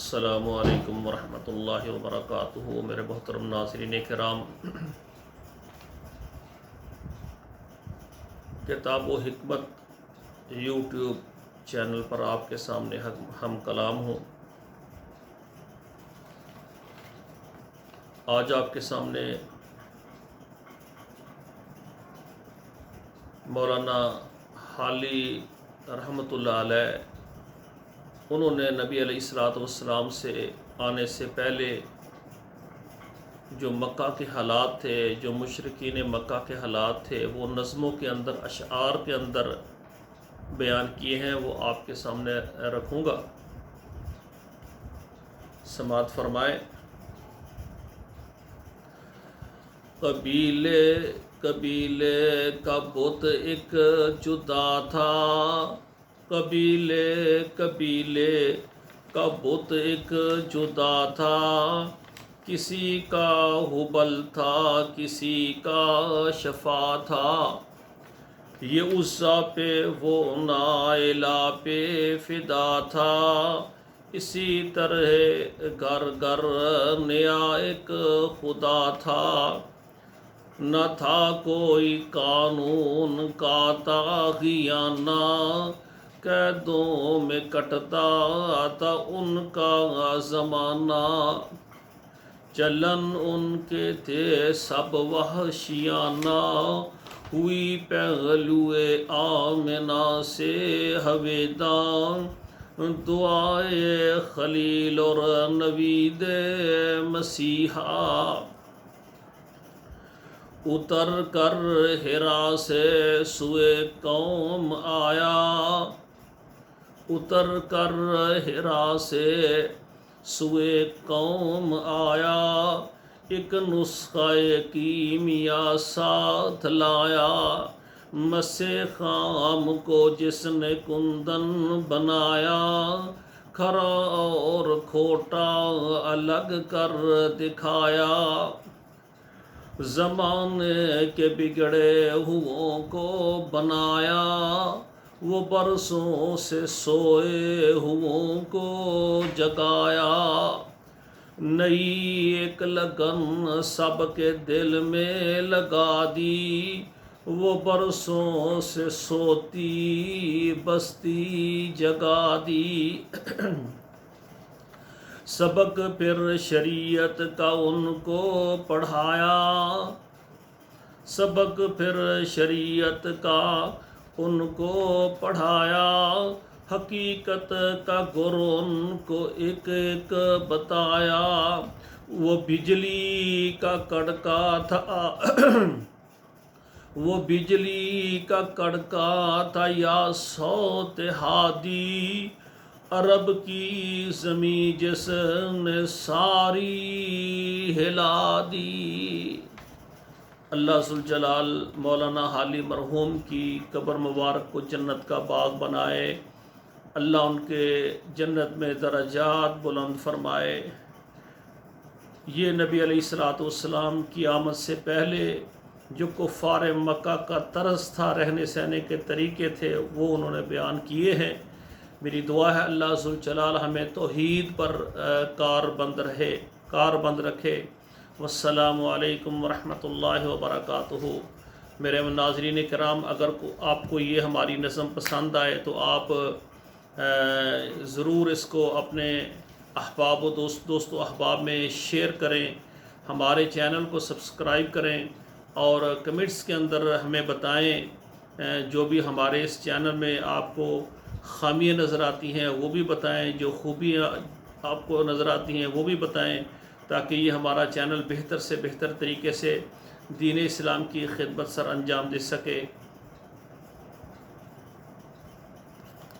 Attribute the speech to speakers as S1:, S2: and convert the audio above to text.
S1: السلام علیکم ورحمۃ اللہ وبرکاتہ۔ میرے محترم ناظرین کرام، کتاب و حکمت یوٹیوب چینل پر آپ کے سامنے ہم کلام ہوں۔ آج آپ کے سامنے مولانا حالی رحمۃ اللہ علیہ، انہوں نے نبی علیہ السلام سے آنے سے پہلے جو مکہ کے حالات تھے، جو مشرکین مکہ کے حالات تھے، وہ نظموں کے اندر، اشعار کے اندر بیان کیے ہیں، وہ آپ کے سامنے رکھوں گا، سماعت فرمائیں۔ قبیلے قبیلے کا بت ایک جدا تھا، قبیلے قبیلے کا بت ایک جدا تھا، کسی کا ہبل تھا، کسی کا شفا تھا، یہ عزا پہ وہ نائلہ پہ فدا تھا، اسی طرح گھر گھر نیا ایک خدا تھا، نہ تھا کوئی قانون کا طاغیانہ، قیدوں میں کٹتا تھا ان کا زمانہ، چلن ان کے تھے سب وحشیانہ، ہوئی پہلوئے آمنہ سے ہویدان، دعائے خلیل اور نوید مسیحا، اتر کر حرا سے سوئے قوم آیا، اتر کر حرا سے سوئے قوم آیا، ایک نسخہ کیمیا ساتھ لایا، مس خام کو جس نے کندن بنایا، کھرا اور کھوٹا الگ کر دکھایا، زمانے کے بگڑے ہوئوں کو بنایا، وہ برسوں سے سوئے ہوئوں کو جگایا، نئی ایک لگن سب کے دل میں لگا دی، وہ برسوں سے سوتی بستی جگا دی، سبق پھر شریعت کا ان کو پڑھایا، سبق پھر شریعت کا ان کو پڑھایا، حقیقت کا گر ان کو ایک ایک بتایا، وہ بجلی کا کڑکا تھا وہ بجلی کا کڑکا تھا یا صوت ہادی، عرب کی زمیں جس نے ساری ہلا دی۔ اللہ ذوالجلال مولانا حالی مرحوم کی قبر مبارک کو جنت کا باغ بنائے، اللہ ان کے جنت میں درجات بلند فرمائے۔ یہ نبی علیہ السلام کی آمد سے پہلے جو کفار مکہ کا طرز تھا، رہنے سہنے کے طریقے تھے، وہ انہوں نے بیان کیے ہیں۔ میری دعا ہے اللہ ذوالجلال ہمیں توحید پر کاربند رکھے۔ والسلام علیکم ورحمۃ اللہ وبرکاتہ۔ میرے ناظرین کرام، اگر آپ کو یہ ہماری نظم پسند آئے تو آپ ضرور اس کو اپنے احباب و دوست و احباب میں شیئر کریں، ہمارے چینل کو سبسکرائب کریں، اور کمنٹس کے اندر ہمیں بتائیں جو بھی ہمارے اس چینل میں آپ کو خامیاں نظر آتی ہیں وہ بھی بتائیں، جو خوبیاں آپ کو نظر آتی ہیں وہ بھی بتائیں، تاکہ یہ ہمارا چینل بہتر سے بہتر طریقے سے دین اسلام کی خدمت سر انجام دے سکے۔